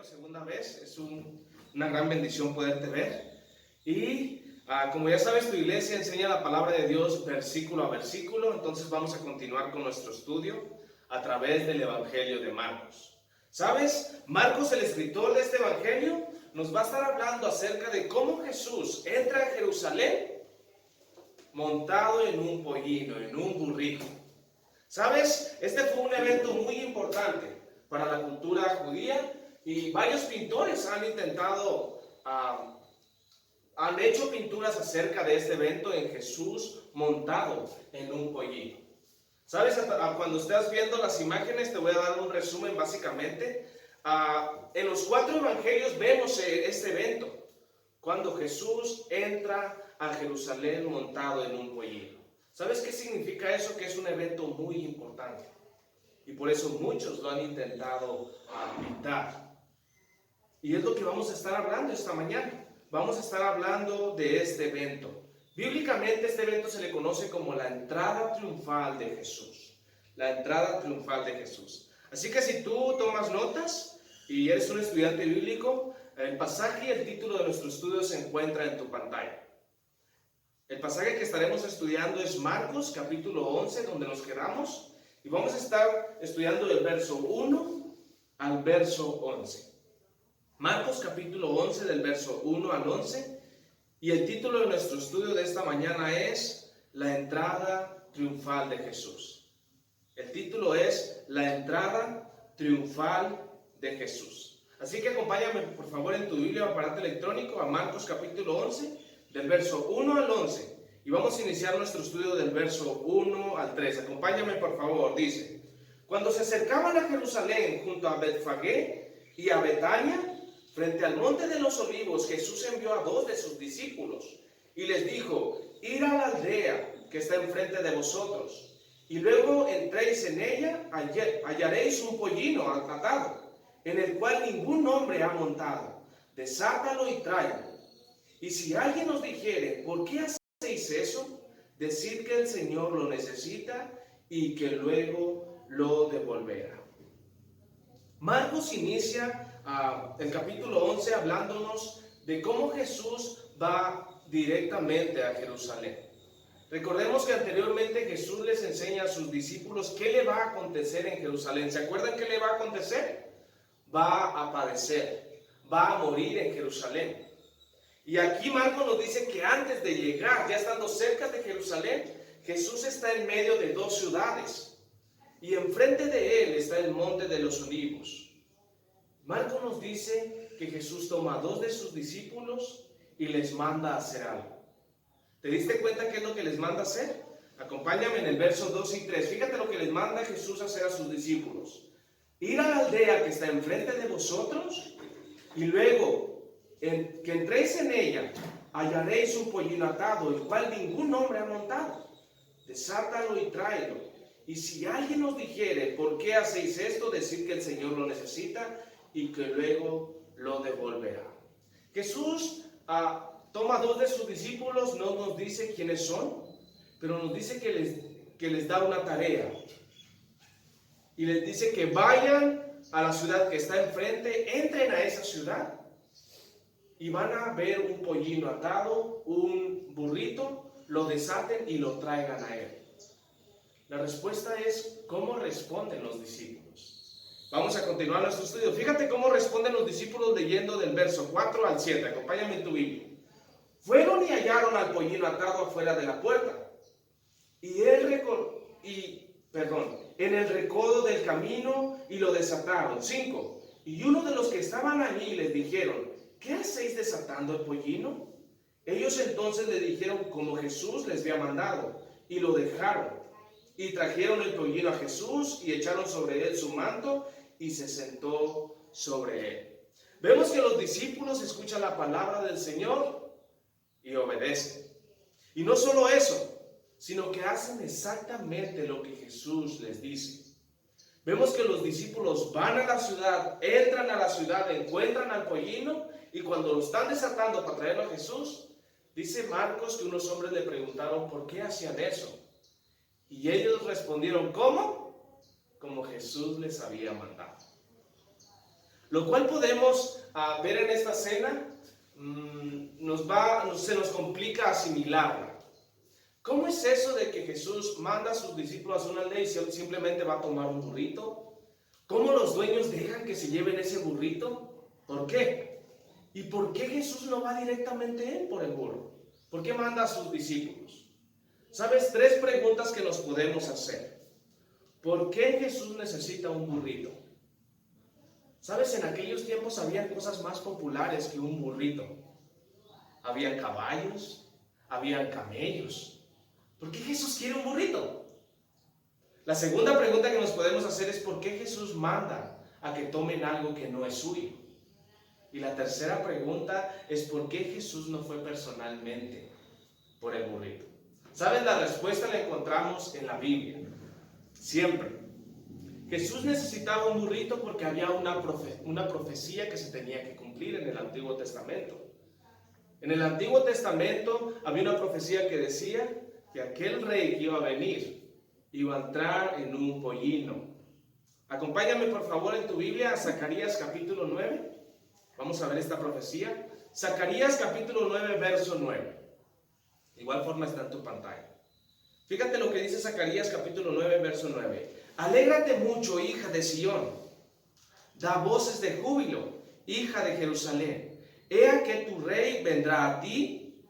veo segunda vez, es una gran bendición poderte ver. Y como ya sabes, tu iglesia enseña la palabra de Dios versículo a versículo, entonces vamos a continuar con nuestro estudio a través del Evangelio de Marcos. ¿Sabes? Marcos, el escritor de este Evangelio, nos va a estar hablando acerca de cómo Jesús entra a Jerusalén montado en un pollino, en un burrito. ¿Sabes? Este fue un evento muy importante para la cultura judía y varios pintores han hecho pinturas acerca de este evento en Jesús montado en un pollino. ¿Sabes? Cuando estés viendo las imágenes te voy a dar un resumen básicamente. En los 4 evangelios vemos este evento, cuando Jesús entra a Jerusalén montado en un pollino. ¿Sabes qué significa eso? Que es un evento muy importante. Y por eso muchos lo han intentado pintar. Y es lo que vamos a estar hablando esta mañana. Vamos a estar hablando de este evento. Bíblicamente este evento se le conoce como la entrada triunfal de Jesús. La entrada triunfal de Jesús. Así que si tú tomas notas y eres un estudiante bíblico, el pasaje y el título de nuestro estudio se encuentra en tu pantalla. El pasaje que estaremos estudiando es Marcos capítulo 11, donde nos quedamos. Y vamos a estar estudiando del verso 1 al verso 11. Marcos capítulo 11 del verso 1 al 11. Y el título de nuestro estudio de esta mañana es La entrada triunfal de Jesús. El título es La entrada triunfal de Jesús. Así que acompáñame por favor en tu Biblia o aparato electrónico a Marcos capítulo 11 del verso 1 al 11. Y vamos a iniciar nuestro estudio del verso 1 al 3. Acompáñame por favor, dice: Cuando se acercaban a Jerusalén junto a Betfagé y a Betania, frente al monte de los olivos, Jesús envió a 2 de sus discípulos y les dijo: Ir a la aldea que está enfrente de vosotros, y luego entréis en ella, hallaréis un pollino atado, en el cual ningún hombre ha montado. Desátalo y tráelo. Y si alguien os dijere: ¿por qué hacéis eso? Decid que el Señor lo necesita y que luego lo devolverá. Marcos inicia el capítulo 11 hablándonos de cómo Jesús va directamente a Jerusalén. Recordemos que anteriormente Jesús les enseña a sus discípulos qué le va a acontecer en Jerusalén. ¿Se acuerdan qué le va a acontecer? Va a padecer, va a morir en Jerusalén. Y aquí Marcos nos dice que antes de llegar, ya estando cerca de Jerusalén, Jesús está en medio de 2 ciudades. Y enfrente de él está el monte de los olivos. Marcos nos dice que Jesús toma a 2 de sus discípulos y les manda a hacer algo. ¿Te diste cuenta qué es lo que les manda a hacer? Acompáñame en el verso 2 y 3. Fíjate lo que les manda Jesús a hacer a sus discípulos. Ir a la aldea que está enfrente de vosotros, y luego que entréis en ella, hallaréis un pollino atado, el cual ningún hombre ha montado. Desátalo y tráelo. Y si alguien os dijere: ¿por qué hacéis esto? Decid que el Señor lo necesita y que luego lo devolverá. Jesús toma a 2 de sus discípulos, no nos dice quiénes son, pero nos dice que les da una tarea. Y les dice que vayan a la ciudad que está enfrente, entren a esa ciudad y van a ver un pollino atado, un burrito, lo desaten y lo traigan a él. La respuesta es: ¿cómo responden los discípulos? Vamos a continuar nuestro estudio. Fíjate cómo responden los discípulos leyendo del verso 4 al 7. Acompáñame en tu Biblia. Fueron y hallaron al pollino atado afuera de la puerta, en el recodo del camino, y lo desataron. 5. Y uno de los que estaban allí les dijeron: ¿qué hacéis desatando el pollino? Ellos entonces le dijeron como Jesús les había mandado, y lo dejaron. Y trajeron el pollino a Jesús y echaron sobre él su manto y se sentó sobre él. Vemos que los discípulos escuchan la palabra del Señor y obedecen. Y no solo eso, sino que hacen exactamente lo que Jesús les dice. Vemos que los discípulos van a la ciudad, entran a la ciudad, encuentran al pollino, y cuando lo están desatando para traerlo a Jesús, dice Marcos que unos hombres le preguntaron por qué hacían eso. Y ellos respondieron: ¿cómo? Como Jesús les había mandado. Lo cual podemos ver en esta cena, se nos complica asimilarla. ¿Cómo es eso de que Jesús manda a sus discípulos a una aldea y simplemente va a tomar un burrito? ¿Cómo los dueños dejan que se lleven ese burrito? ¿Por qué? ¿Y por qué Jesús no va directamente él por el burro? ¿Por qué manda a sus discípulos? ¿Sabes? 3 preguntas que nos podemos hacer. ¿Por qué Jesús necesita un burrito? ¿Sabes? En aquellos tiempos había cosas más populares que un burrito. Había caballos, había camellos. ¿Por qué Jesús quiere un burrito? La segunda pregunta que nos podemos hacer es ¿por qué Jesús manda a que tomen algo que no es suyo? Y la tercera pregunta es ¿por qué Jesús no fue personalmente por el burrito? ¿Sabes? La respuesta la encontramos en la Biblia. Siempre. Jesús necesitaba un burrito porque había una profecía que se tenía que cumplir en el Antiguo Testamento. En el Antiguo Testamento había una profecía que decía que aquel rey que iba a venir iba a entrar en un pollino. Acompáñame por favor en tu Biblia a Zacarías capítulo 9. Vamos a ver esta profecía. Zacarías capítulo 9, verso 9. De igual forma está en tu pantalla. Fíjate lo que dice Zacarías capítulo 9, verso 9. Alégrate mucho, hija de Sión. Da voces de júbilo, hija de Jerusalén. He que tu rey vendrá a ti,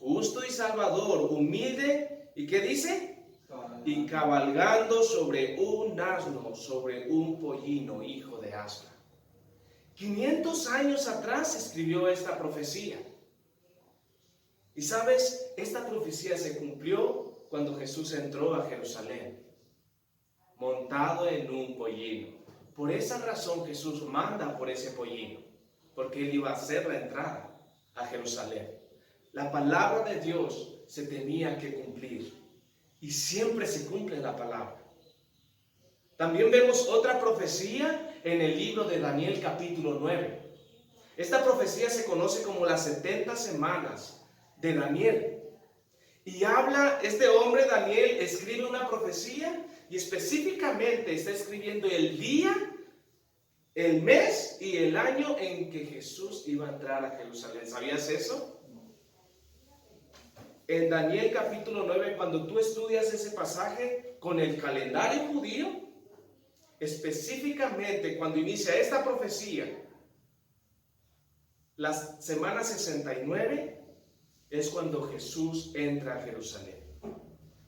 justo y salvador, humilde. ¿Y qué dice? Y cabalgando sobre un asno, sobre un pollino, hijo de asna. 500 años atrás escribió esta profecía. Y sabes, esta profecía se cumplió cuando Jesús entró a Jerusalén, montado en un pollino. Por esa razón Jesús manda por ese pollino, porque él iba a hacer la entrada a Jerusalén. La palabra de Dios se tenía que cumplir y siempre se cumple la palabra. También vemos otra profecía en el libro de Daniel capítulo 9. Esta profecía se conoce como las 70 semanas de Daniel. Y habla, este hombre Daniel escribe una profecía y específicamente está escribiendo el día, el mes y el año en que Jesús iba a entrar a Jerusalén. ¿Sabías eso? En Daniel capítulo 9, cuando tú estudias ese pasaje con el calendario judío, específicamente cuando inicia esta profecía, la semana 69 es cuando Jesús entra a Jerusalén.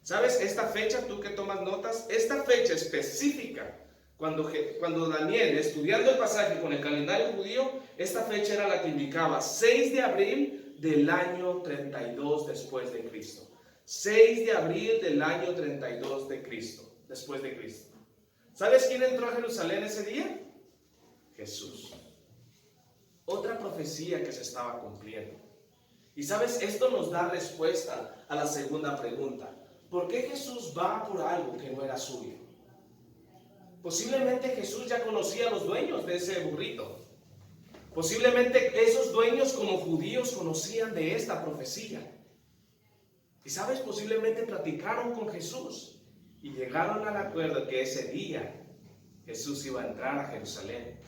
¿Sabes? Esta fecha, tú que tomas notas, esta fecha específica, cuando Daniel, estudiando el pasaje con el calendario judío, esta fecha era la que indicaba 6 de abril del año 32 después de Cristo. 6 de abril del año 32 de Cristo, después de Cristo. ¿Sabes quién entró a Jerusalén ese día? Jesús. Otra profecía que se estaba cumpliendo. Y sabes, esto nos da respuesta a la segunda pregunta. ¿Por qué Jesús va por algo que no era suyo? Posiblemente Jesús ya conocía a los dueños de ese burrito. Posiblemente esos dueños como judíos conocían de esta profecía. Y sabes, posiblemente platicaron con Jesús y llegaron al acuerdo que ese día Jesús iba a entrar a Jerusalén.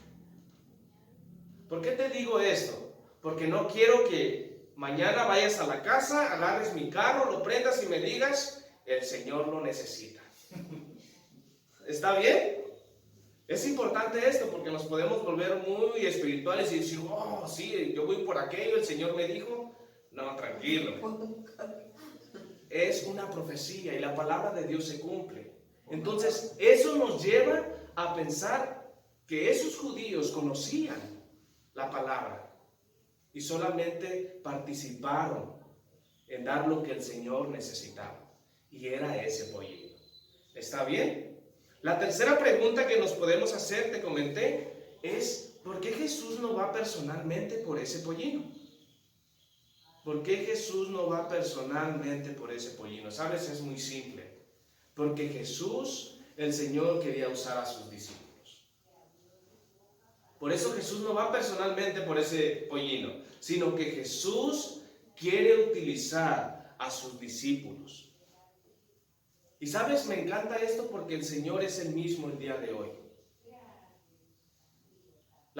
¿Por qué te digo esto? Porque no quiero que mañana vayas a la casa, agarres mi carro, lo prendas y me digas, el Señor lo necesita. ¿Está bien? Es importante esto porque nos podemos volver muy espirituales y decir, oh, sí, yo voy por aquello, el Señor me dijo. No, tranquilo. Es una profecía y la palabra de Dios se cumple. Entonces, eso nos lleva a pensar que esos judíos conocían la palabra y solamente participaron en dar lo que el Señor necesitaba, y era ese pollino. ¿Está bien? La tercera pregunta que nos podemos hacer, te comenté, es ¿por qué Jesús no va personalmente por ese pollino? ¿Por qué Jesús no va personalmente por ese pollino? ¿Sabes? Es muy simple. Porque Jesús, el Señor, quería usar a sus discípulos. Por eso Jesús no va personalmente por ese pollino, sino que Jesús quiere utilizar a sus discípulos. Y sabes, me encanta esto porque el Señor es el mismo el día de hoy.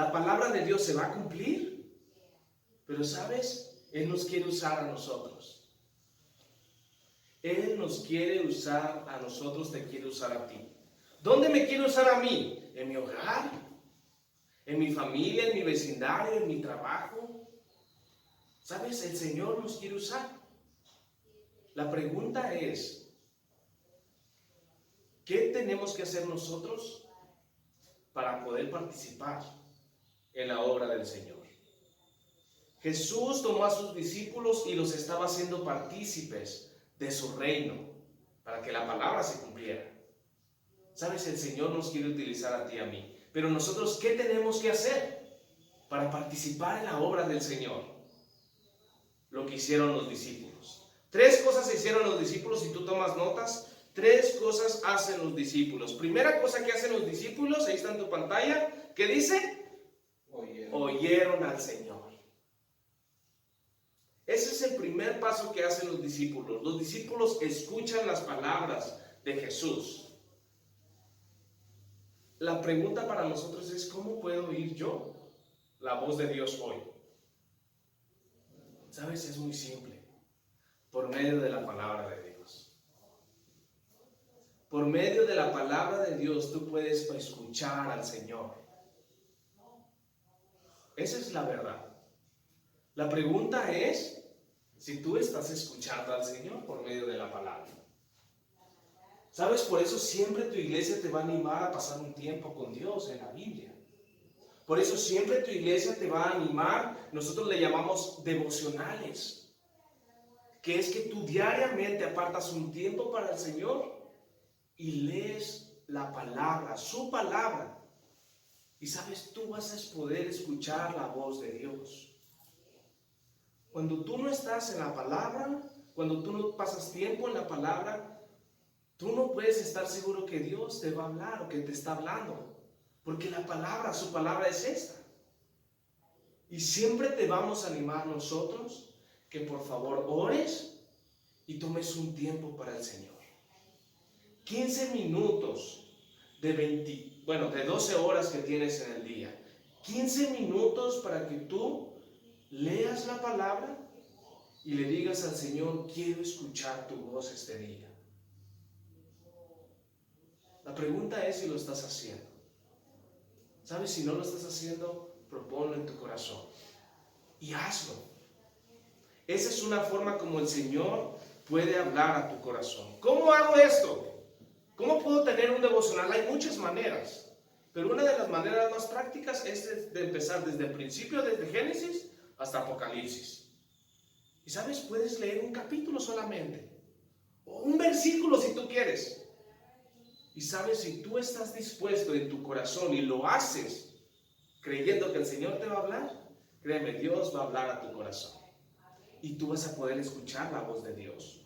La palabra de Dios se va a cumplir, pero ¿sabes? Él nos quiere usar a nosotros. Él nos quiere usar a nosotros, te quiere usar a ti. ¿Dónde me quiere usar a mí? ¿En mi hogar? ¿En mi familia? ¿En mi vecindario? ¿En mi trabajo? ¿Sabes? El Señor nos quiere usar. La pregunta es, ¿qué tenemos que hacer nosotros para poder participar en la obra del Señor? Jesús tomó a sus discípulos y los estaba haciendo partícipes de su reino para que la palabra se cumpliera. ¿Sabes? El Señor nos quiere utilizar a ti y a mí. Pero nosotros, ¿qué tenemos que hacer para participar en la obra del Señor? Lo que hicieron los discípulos. 3 cosas hicieron los discípulos, si tú tomas notas. 3 cosas hacen los discípulos. Primera cosa que hacen los discípulos, ahí está en tu pantalla, ¿qué dice? Oyeron al Señor. Ese es el primer paso que hacen los discípulos. Los discípulos escuchan las palabras de Jesús. La pregunta para nosotros es, ¿cómo puedo oír yo la voz de Dios hoy? ¿Sabes? Es muy simple. Por medio de la palabra de Dios. Por medio de la palabra de Dios tú puedes escuchar al Señor. Esa es la verdad. La pregunta es si tú estás escuchando al Señor por medio de la palabra. ¿Sabes? Por eso siempre tu iglesia te va a animar a pasar un tiempo con Dios en la Biblia. Por eso siempre tu iglesia te va a animar, nosotros le llamamos devocionales, que es que tú diariamente apartas un tiempo para el Señor y lees la palabra, su palabra. Y sabes, tú vas a poder escuchar la voz de Dios. Cuando tú no estás en la palabra, cuando tú no pasas tiempo en la palabra, tú no puedes estar seguro que Dios te va a hablar o que te está hablando. Porque la palabra, su palabra es esta. Y siempre te vamos a animar nosotros que por favor ores y tomes un tiempo para el Señor. 15 minutos de 12 horas que tienes en el día. 15 minutos para que tú leas la palabra y le digas al Señor, quiero escuchar tu voz este día. La pregunta es si lo estás haciendo. ¿Sabes? Si no lo estás haciendo, proponlo en tu corazón y hazlo. Esa es una forma como el Señor puede hablar a tu corazón. ¿Cómo hago esto? ¿Cómo puedo tener un devocional? Hay muchas maneras, pero una de las maneras más prácticas es de empezar desde el principio, desde Génesis hasta Apocalipsis. Y ¿sabes? Puedes leer un capítulo solamente, o un versículo si tú quieres. Y sabes, si tú estás dispuesto en tu corazón y lo haces creyendo que el Señor te va a hablar, créeme, Dios va a hablar a tu corazón. Y tú vas a poder escuchar la voz de Dios.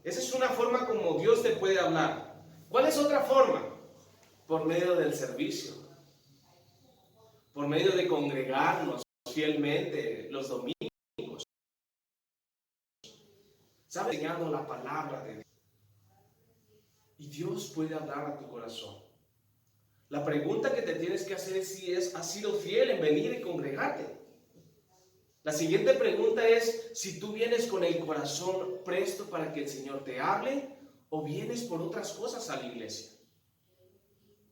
Esa es una forma como Dios te puede hablar. ¿Cuál es otra forma? Por medio del servicio. Por medio de congregarnos fielmente los domingos. ¿Sabes? Enseñando la palabra de Dios. Y Dios puede hablar a tu corazón. La pregunta que te tienes que hacer es si has sido fiel en venir y congregarte. La siguiente pregunta es si tú vienes con el corazón presto para que el Señor te hable o vienes por otras cosas a la iglesia.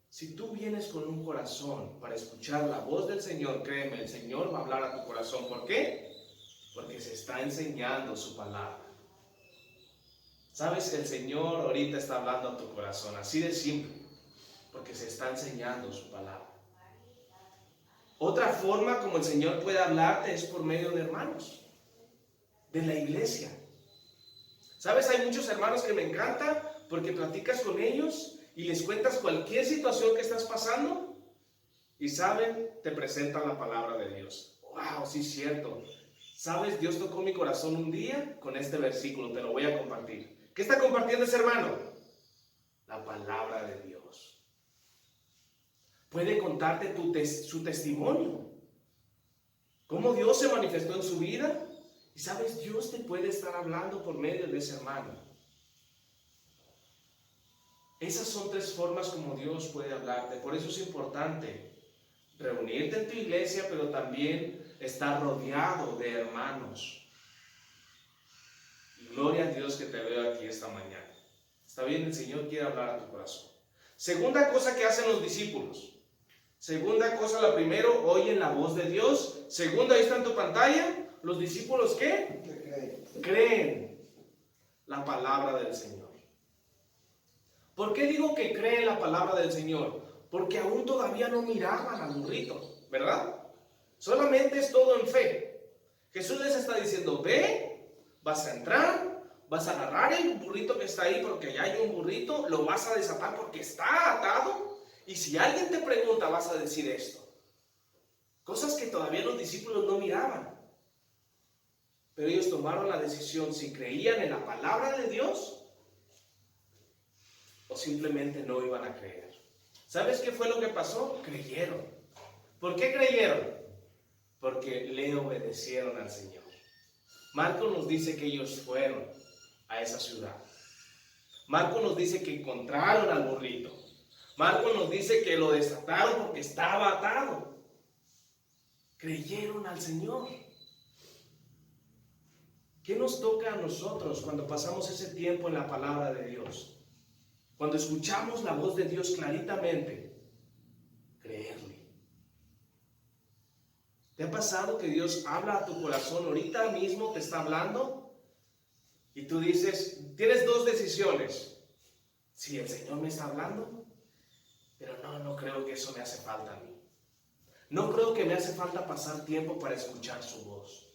Si tú vienes con un corazón para escuchar la voz del Señor, créeme, el Señor va a hablar a tu corazón. ¿Por qué? Porque se está enseñando su palabra. ¿Sabes? El Señor ahorita está hablando a tu corazón, así de simple, porque se está enseñando su palabra. Otra forma como el Señor puede hablarte es por medio de hermanos, de la iglesia. ¿Sabes? Hay muchos hermanos que me encanta porque platicas con ellos y les cuentas cualquier situación que estás pasando y saben, te presentan la palabra de Dios. ¡Wow! Sí, es cierto. ¿Sabes? Dios tocó mi corazón un día con este versículo, te lo voy a compartir. ¿Qué está compartiendo ese hermano? La palabra de Dios. Puede contarte su testimonio. Cómo Dios se manifestó en su vida. Y sabes, Dios te puede estar hablando por medio de ese hermano. Esas son 3 formas como Dios puede hablarte. Por eso es importante reunirte en tu iglesia, pero también estar rodeado de hermanos. Y gloria a Dios que te veo aquí esta mañana. Está bien, el Señor quiere hablar a tu corazón. Segunda cosa que hacen los discípulos. Segunda cosa, la primero, oyen la voz de Dios. Segunda, ahí está en tu pantalla. ¿Los discípulos qué? Creen la palabra del Señor. ¿Por qué digo que creen la palabra del Señor? Porque aún todavía no miraban al burrito, ¿verdad? Solamente es todo en fe. Jesús les está diciendo, ve, vas a entrar, vas a agarrar el burrito que está ahí porque allá hay un burrito, lo vas a desatar porque está atado. Y si alguien te pregunta, vas a decir esto. Cosas que todavía los discípulos no miraban. Pero ellos tomaron la decisión si creían en la palabra de Dios o simplemente no iban a creer. ¿Sabes qué fue lo que pasó? Creyeron. ¿Por qué creyeron? Porque le obedecieron al Señor. Marcos nos dice que ellos fueron a esa ciudad. Marcos nos dice que encontraron al burrito. Marcos nos dice que lo desataron porque estaba atado. Creyeron al Señor. ¿Qué nos toca a nosotros cuando pasamos ese tiempo en la palabra de Dios? Cuando escuchamos la voz de Dios claritamente, creerle. ¿Te ha pasado que Dios habla a tu corazón? Ahorita mismo te está hablando y tú dices, tienes dos decisiones. Si el Señor me está hablando, pero no creo que eso me hace falta a mí. No creo que me hace falta pasar tiempo para escuchar su voz.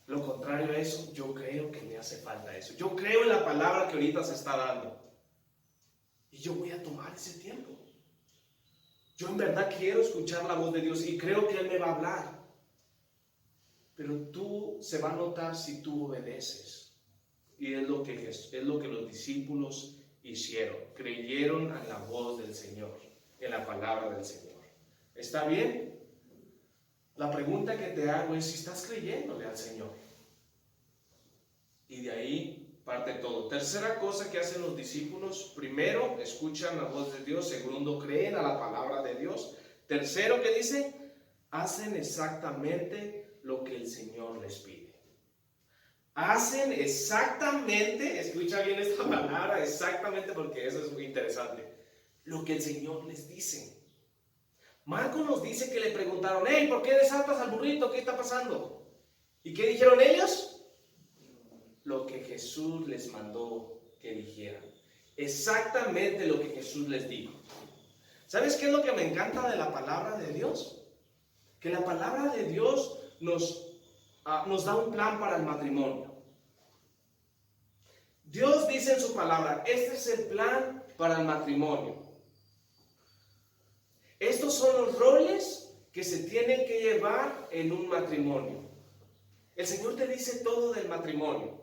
Lo contrario a eso, yo creo que me hace falta eso. Yo creo en la palabra que ahorita se está dando. Y yo voy a tomar ese tiempo. Yo en verdad quiero escuchar la voz de Dios y creo que Él me va a hablar. Pero se va a notar si tú obedeces. Y es lo que los discípulos hicieron. Creyeron a la voz del Señor, en la palabra del Señor. ¿Está bien? La pregunta que te hago es si estás creyéndole al Señor. Y de ahí parte todo. Tercera cosa que hacen los discípulos: primero, escuchan la voz de Dios. Segundo, creen a la palabra de Dios. Tercero, ¿qué dice? Hacen exactamente lo que el Señor les pide. Hacen exactamente, escucha bien esta palabra, exactamente, porque eso es muy interesante, lo que el Señor les dice. Marcos nos dice que le preguntaron, hey, ¿por qué desatas al burrito? ¿Qué está pasando? ¿Y qué dijeron ellos? Lo que Jesús les mandó que dijeran. Exactamente lo que Jesús les dijo. ¿Sabes qué es lo que me encanta de la palabra de Dios? Que la palabra de Dios nos da un plan para el matrimonio. Dios dice en su palabra, este es el plan para el matrimonio. Estos son los roles que se tienen que llevar en un matrimonio. El Señor te dice todo del matrimonio.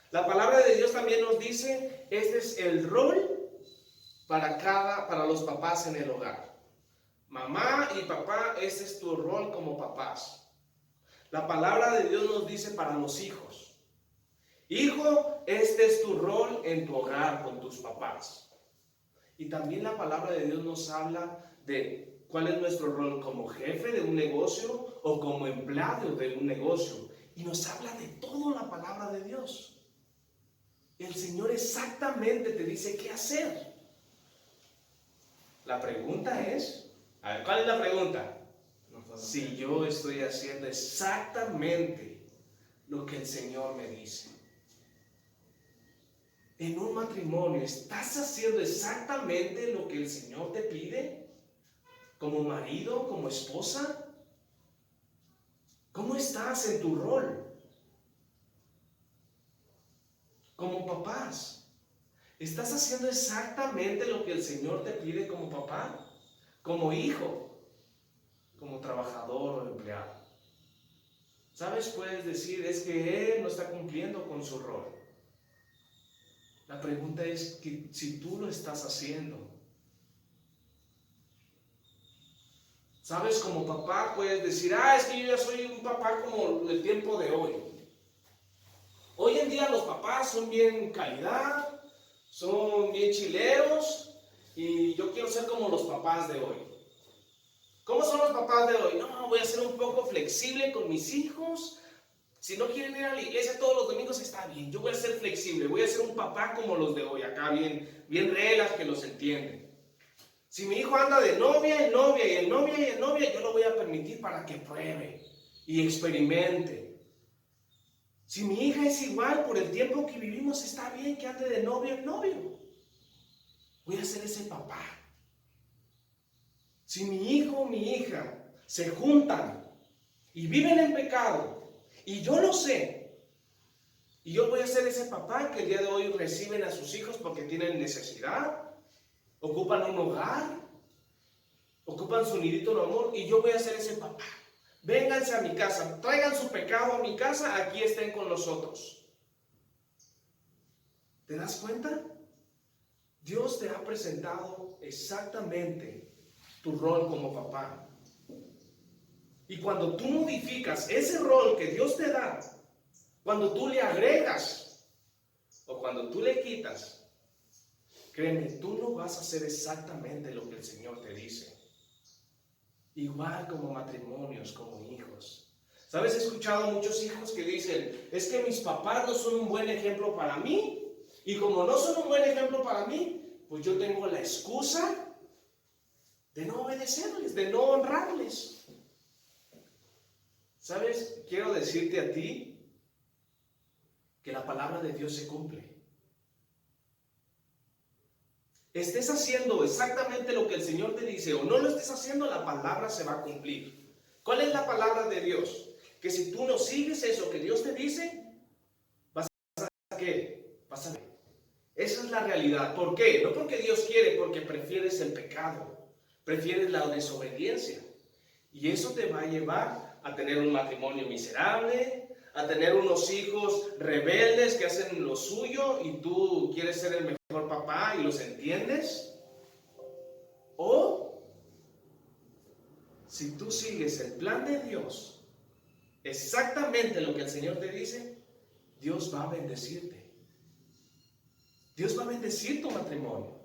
La palabra de Dios también nos dice, este es el rol para los papás en el hogar. Mamá y papá, ese es tu rol como papás. La palabra de Dios nos dice para los hijos. Hijo, este es tu rol en tu hogar con tus papás. Y también la palabra de Dios nos habla de cuál es nuestro rol como jefe de un negocio o como empleado de un negocio. Y nos habla de todo la palabra de Dios. El Señor exactamente te dice qué hacer. La pregunta es, a ver, ¿cuál es la pregunta? Si yo estoy haciendo exactamente lo que el Señor me dice. En un matrimonio, ¿estás haciendo exactamente lo que el Señor te pide? ¿Como marido, como esposa? ¿Cómo estás en tu rol? Como papás, ¿estás haciendo exactamente lo que el Señor te pide como papá? Como hijo, como trabajador o empleado. ¿Sabes? Puedes decir, es que él no está cumpliendo con su rol. La pregunta es que si tú lo estás haciendo. ¿Sabes? Como papá puedes decir, es que yo ya soy un papá como el tiempo de hoy. Hoy en día los papás son bien calidad, son bien chileros y yo quiero ser como los papás de hoy. ¿Cómo son los papás de hoy? No, voy a ser un poco flexible con mis hijos. Si no quieren ir a la iglesia todos los domingos, está bien. Yo voy a ser flexible. Voy a ser un papá como los de hoy, acá bien reglas que los entienden. Si mi hijo anda de novia en novia y en novia y en novia, yo lo voy a permitir para que pruebe y experimente. Si mi hija es igual, por el tiempo que vivimos, está bien que ande de novio en novio. Voy a ser ese papá. Si mi hijo o mi hija se juntan y viven en pecado, y yo lo sé, y yo voy a ser ese papá que el día de hoy reciben a sus hijos porque tienen necesidad, ocupan un hogar, ocupan su nidito de amor, y yo voy a ser ese papá. Vénganse a mi casa, traigan su pecado a mi casa, aquí estén con nosotros. ¿Te das cuenta? Dios te ha presentado exactamente tu rol como papá. Y cuando tú modificas ese rol que Dios te da, cuando tú le agregas o cuando tú le quitas, créeme, tú no vas a hacer exactamente lo que el Señor te dice. Igual como matrimonios, como hijos. ¿Sabes? He escuchado muchos hijos que dicen, es que mis papás no son un buen ejemplo para mí, y como no son un buen ejemplo para mí, pues yo tengo la excusa de no obedecerles, de no honrarles. ¿Sabes? Quiero decirte a ti que la palabra de Dios se cumple. Estés haciendo exactamente lo que el Señor te dice o no lo estés haciendo, la palabra se va a cumplir. ¿Cuál es la palabra de Dios? Que si tú no sigues eso que Dios te dice, vas a ¿qué? Vas a ver. Esa es la realidad. ¿Por qué? No porque Dios quiere, porque prefieres el pecado, prefieres la desobediencia. Y eso te va a llevar a tener un matrimonio miserable, a tener unos hijos rebeldes que hacen lo suyo y tú quieres ser el mejor papá y los entiendes. O si tú sigues el plan de Dios, exactamente lo que el Señor te dice, Dios va a bendecirte. Dios va a bendecir tu matrimonio.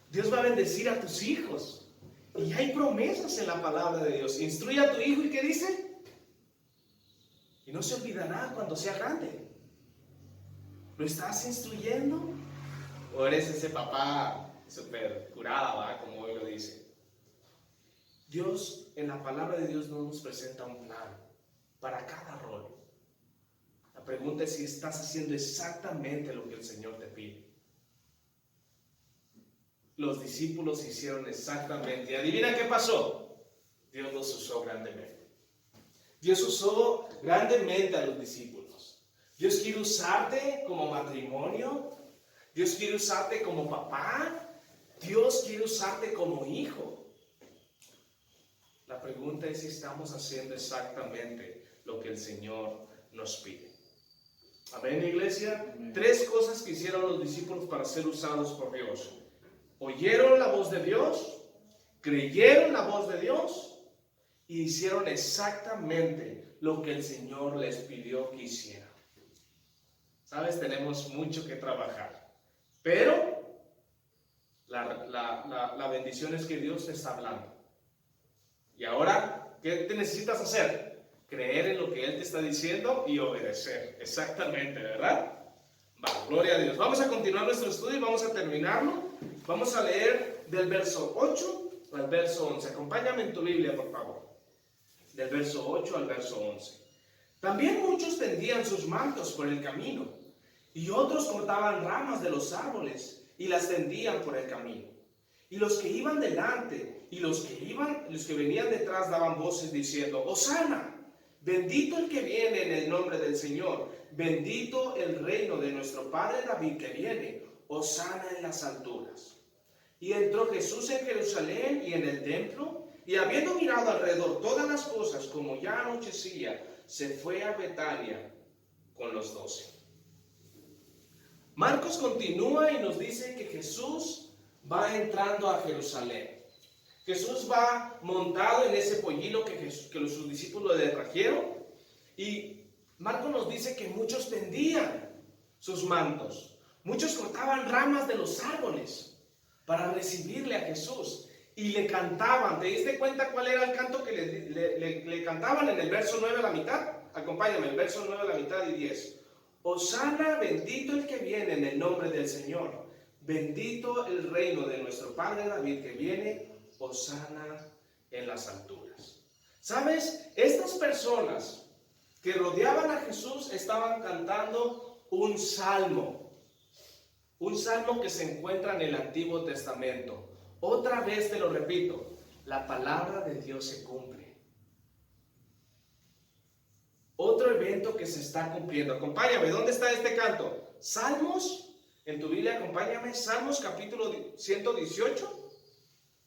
Dios va a bendecir a tus hijos. Y hay promesas en la palabra de Dios. Instruye a tu hijo y ¿qué dice? Y no se olvidará cuando sea grande. ¿Lo estás instruyendo? ¿O eres ese papá súper curado, ¿va? Como hoy lo dice? Dios, en la palabra de Dios no nos presenta un plan para cada rol. La pregunta es si estás haciendo exactamente lo que el Señor te pide. Los discípulos hicieron exactamente. ¿Y adivina qué pasó? Dios los usó grandemente. Dios usó grandemente a los discípulos. Dios quiere usarte como matrimonio. Dios quiere usarte como papá. Dios quiere usarte como hijo. La pregunta es si estamos haciendo exactamente lo que el Señor nos pide. Amén, iglesia. Amén. 3 cosas que hicieron los discípulos para ser usados por Dios. Oyeron la voz de Dios, creyeron la voz de Dios y hicieron exactamente lo que el Señor les pidió que hicieran. Sabes, tenemos mucho que trabajar, pero la bendición es que Dios te está hablando. Y ahora, ¿qué te necesitas hacer? Creer en lo que Él te está diciendo y obedecer. Exactamente, ¿verdad? Va, gloria a Dios. Vamos a continuar nuestro estudio y vamos a terminarlo. Vamos a leer del verso 8 al verso 11. Acompáñame en tu Biblia, por favor. Del verso 8 al verso 11. También muchos tendían sus mantos por el camino, y otros cortaban ramas de los árboles y las tendían por el camino. Y los que iban delante y los que venían detrás daban voces diciendo: Hosana, bendito el que viene en el nombre del Señor, bendito el reino de nuestro padre David que viene, Hosana en las alturas. Y entró Jesús en Jerusalén y en el templo, y habiendo mirado alrededor todas las cosas, como ya anochecía, se fue a Betania con los 12. Marcos continúa y nos dice que Jesús va entrando a Jerusalén. Jesús va montado en ese pollino que sus discípulos le trajeron, y Marcos nos dice que muchos tendían sus mantos, muchos cortaban ramas de los árboles para recibirle a Jesús. y le cantaban. ¿Te diste cuenta cuál era el canto que le cantaban en el verso 9 a la mitad? Acompáñame, el verso 9 a la mitad y 10. Hosana, bendito el que viene en el nombre del Señor. Bendito el reino de nuestro padre David que viene. Hosana en las alturas. ¿Sabes? Estas personas que rodeaban a Jesús estaban cantando un salmo. Un salmo que se encuentra en el Antiguo Testamento. Otra vez te lo repito, la palabra de Dios se cumple. Otro evento que se está cumpliendo. Acompáñame, ¿dónde está este canto? Salmos, en tu Biblia acompáñame, Salmos capítulo 118,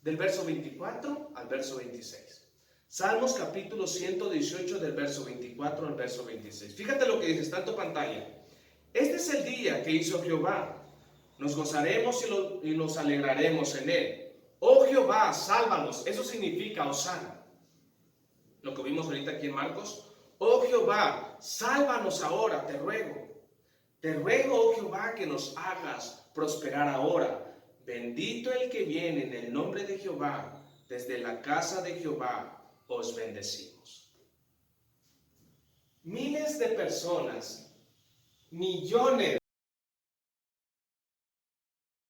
del verso 24 al verso 26. Salmos capítulo 118, del verso 24 al verso 26. Fíjate lo que dice, está en tu pantalla. Este es el día que hizo Jehová. Nos gozaremos y nos alegraremos en él. Oh Jehová, sálvanos. Eso significa Hosana. Lo que vimos ahorita aquí en Marcos. Oh Jehová, sálvanos ahora, te ruego. Te ruego, oh Jehová, que nos hagas prosperar ahora. Bendito el que viene en el nombre de Jehová. Desde la casa de Jehová os bendecimos. Miles de personas, millones,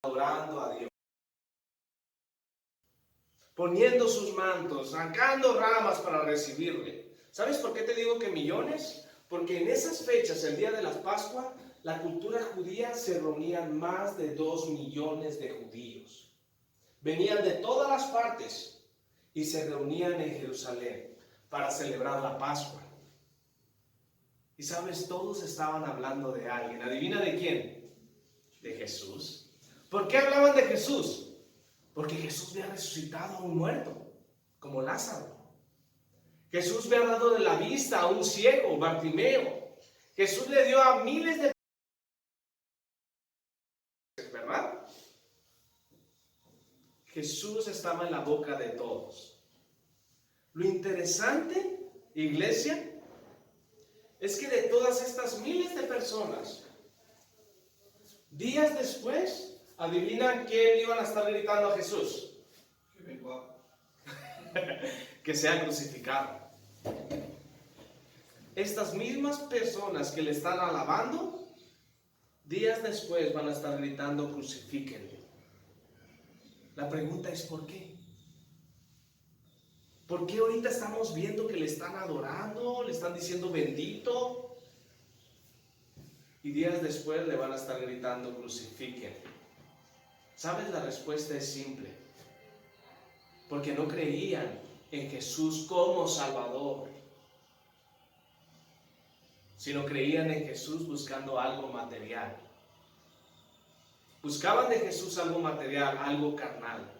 adorando a Dios, poniendo sus mantos, sacando ramas para recibirle. ¿Sabes por qué te digo que millones? Porque en esas fechas, el día de la Pascua, la cultura judía se reunían más de 2 millones de judíos. Venían de todas las partes y se reunían en Jerusalén para celebrar la Pascua. Y sabes, todos estaban hablando de alguien. ¿Adivina de quién? De Jesús. ¿Por qué hablaban de Jesús? Porque Jesús había resucitado a un muerto, como Lázaro. Jesús había dado de la vista a un ciego, Bartimeo. Jesús le dio a miles de personas, ¿verdad? Jesús estaba en la boca de todos. Lo interesante, iglesia, es que de todas estas miles de personas, días después, ¿adivinan qué iban a estar gritando a Jesús? Que sea crucificado. Estas mismas personas que le están alabando, días después van a estar gritando crucifíquenle. La pregunta es ¿por qué? ¿Por qué ahorita estamos viendo que le están adorando, le están diciendo bendito? Y días después le van a estar gritando crucifíquenle. ¿Sabes? La respuesta es simple. Porque no creían en Jesús como Salvador, sino creían en Jesús buscando algo material. Buscaban de Jesús algo material, algo carnal.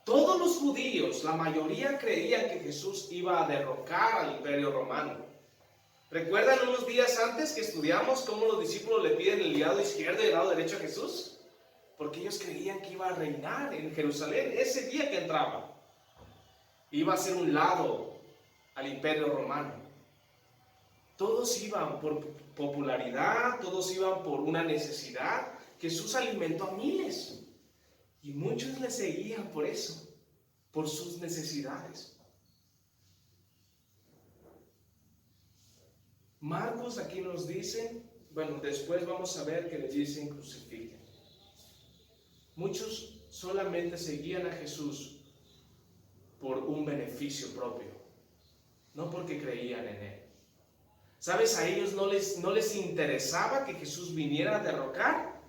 Todos los judíos, la mayoría creían que Jesús iba a derrocar al Imperio Romano. ¿Recuerdan unos días antes que estudiamos cómo los discípulos le piden el lado izquierdo y el lado derecho a Jesús? Porque ellos creían que iba a reinar en Jerusalén ese día que entraba. Iba a ser un lado al Imperio Romano. Todos iban por popularidad, todos iban por una necesidad. Jesús alimentó a miles y muchos le seguían por eso, por sus necesidades. Marcos aquí nos dice, bueno, después vamos a ver que le dicen crucifiquen. Muchos solamente seguían a Jesús por un beneficio propio, no porque creían en él. ¿Sabes? A ellos no les interesaba que Jesús viniera a derrocar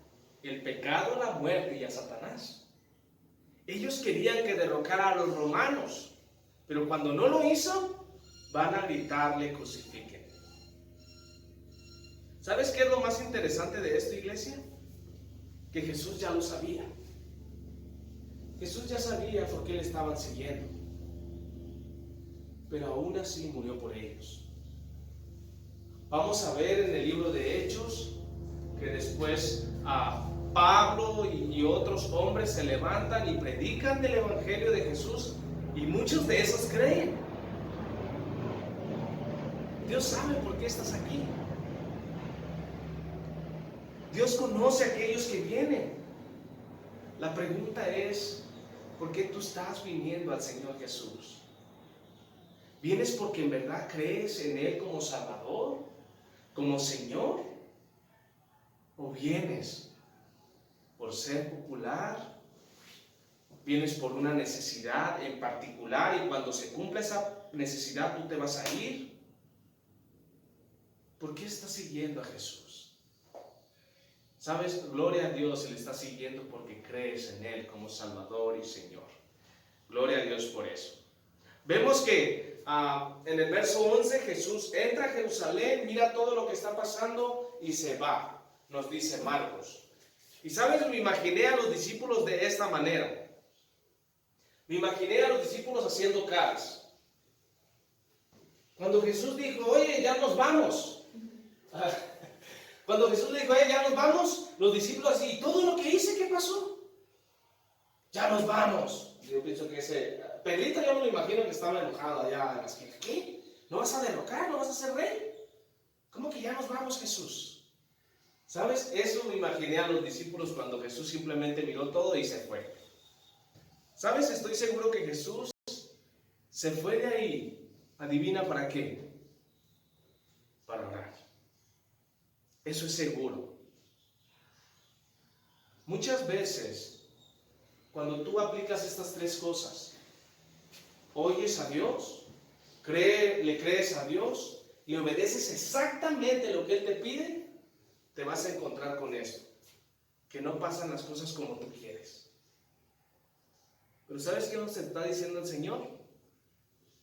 el pecado, la muerte y a Satanás. Ellos querían que derrocara a los romanos, pero cuando no lo hizo, van a gritarle crucifiquen. ¿Sabes qué es lo más interesante de esto, iglesia? Que Jesús ya lo sabía. Jesús ya sabía por qué le estaban siguiendo, pero aún así murió por ellos. Vamos a ver en el libro de Hechos que después a Pablo y otros hombres se levantan y predican del Evangelio de Jesús y muchos de esos creen. Dios sabe por qué estás aquí. Dios conoce a aquellos que vienen. La pregunta es, ¿Por qué tú estás viniendo al Señor Jesús? ¿Vienes porque en verdad crees en Él como Salvador, como Señor? ¿O vienes por ser popular? ¿Vienes por una necesidad en particular y cuando se cumpla esa necesidad tú te vas a ir? ¿Por qué estás siguiendo a Jesús? ¿Sabes? Gloria a Dios si le estás siguiendo porque crees en Él como Salvador y Señor. Gloria a Dios por eso. Vemos que en el verso 11 Jesús entra a Jerusalén, mira todo lo que está pasando y se va, nos dice Marcos. Y sabes, me imaginé a los discípulos de esta manera. Me imaginé a los discípulos haciendo caras. Cuando Jesús dijo, oye, ya nos vamos. Cuando Jesús le dijo, ya nos vamos, los discípulos así, ¿y todo lo que hice qué pasó? Ya nos vamos. Yo pienso que Pedrito yo me lo imagino que estaba enojado allá en la esquina. ¿Qué? ¿No vas a derrocar? ¿No vas a ser rey? ¿Cómo que ya nos vamos, Jesús? ¿Sabes? Eso me imaginé a los discípulos cuando Jesús simplemente miró todo y se fue. ¿Sabes? Estoy seguro que Jesús se fue de ahí. ¿Adivina para qué? Para orar. Eso es seguro. Muchas veces, cuando tú aplicas estas tres cosas, oyes a Dios, le crees a Dios, le obedeces exactamente lo que Él te pide, te vas a encontrar con esto, que no pasan las cosas como tú quieres. Pero ¿sabes qué nos está diciendo el Señor?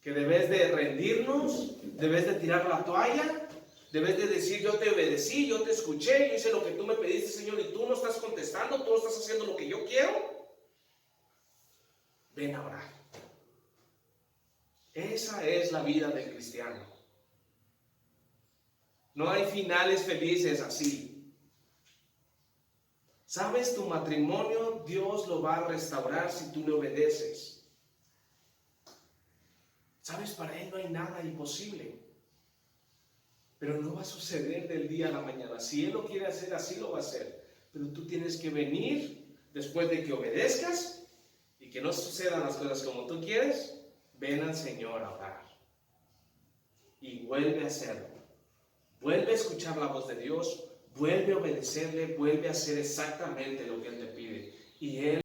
Que debes de rendirnos, debes de tirar la toalla, debes de decir, yo te obedecí, yo te escuché, yo hice lo que tú me pediste, Señor, y tú no estás contestando, tú no estás haciendo lo que yo quiero. Ven a orar. Esa es la vida del cristiano. No hay finales felices así. ¿Sabes? Tu matrimonio Dios lo va a restaurar si tú le obedeces. ¿Sabes? Para Él no hay nada imposible. Pero no va a suceder del día a la mañana. Si Él lo quiere hacer, así lo va a hacer. Pero tú tienes que venir después de que obedezcas y que no sucedan las cosas como tú quieres. Ven al Señor a orar. Y vuelve a hacerlo. Vuelve a escuchar la voz de Dios. Vuelve a obedecerle. Vuelve a hacer exactamente lo que Él te pide. Y Él